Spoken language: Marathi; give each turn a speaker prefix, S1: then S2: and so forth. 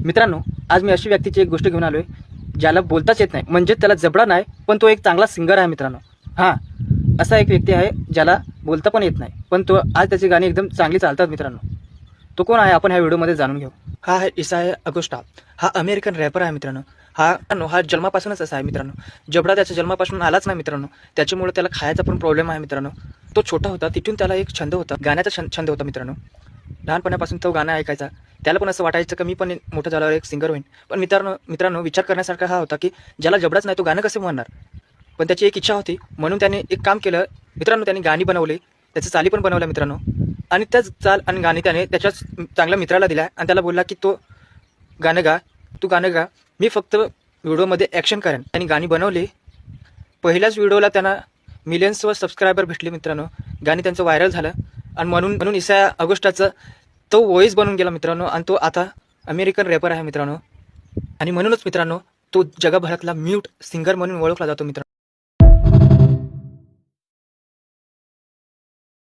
S1: मित्रांनो, आज मी अशी व्यक्तीची एक गोष्ट घेऊन आलोय, ज्याला बोलताच येत नाही, म्हणजे त्याला जबडा नाही, पण तो एक चांगला सिंगर आहे मित्रांनो. हां, असा एक व्यक्ती आहे ज्याला बोलता पण येत नाही, पण तो आज त्याची गाणी एकदम चांगली चालतात मित्रांनो. तो कोण आहे आपण ह्या व्हिडिओमध्ये जाणून घेऊ. हा आहे इसाया अगोस्टा. हा अमेरिकन रॅपर आहे मित्रांनो. हा जन्मापासूनच असा आहे मित्रांनो. जबडा त्याच्या जन्मापासून आलाच नाही मित्रांनो. त्याच्यामुळे त्याला खायचा पण प्रॉब्लेम आहे मित्रांनो. तो छोटा होता, तिथून त्याला एक छंद होता, गाण्याचा छंद होता मित्रांनो. लहानपणापासून तो गाणं ऐकायचा. त्याला पण असं वाटायचं की मी पण मोठं झाल्यावर एक सिंगर होईन. पण मित्रांनो विचार करण्यासारखा हा होता की ज्याला जबडाच नाही तो गाणं कसं म्हणणार. पण त्याची एक इच्छा होती, म्हणून त्याने एक काम केलं मित्रांनो. त्याने गाणी बनवली, त्याचं चाली पण बनवल्या मित्रांनो. आणि त्याच चाल आणि गाणी त्याने त्याच्याच चांगल्या मित्राला दिल्या आणि त्याला बोलला की तू गाणं गा, मी फक्त व्हिडिओमध्ये ॲक्शन करेन. त्यांनी गाणी बनवली. पहिल्याच व्हिडिओला त्यांना मिलियन्सवर सबस्क्रायबर भेटले मित्रांनो. गाणी त्यांचं व्हायरल झालं आणि म्हणून इसाया अगोस्टाचं तो व्हॉईस बनून गेला मित्रांनो. आणि तो आता अमेरिकन रॅपर आहे मित्रांनो. आणि म्हणूनच मित्रांनो तो जगभरातला म्यूट सिंगर म्हणून ओळखला जातो मित्रांनो.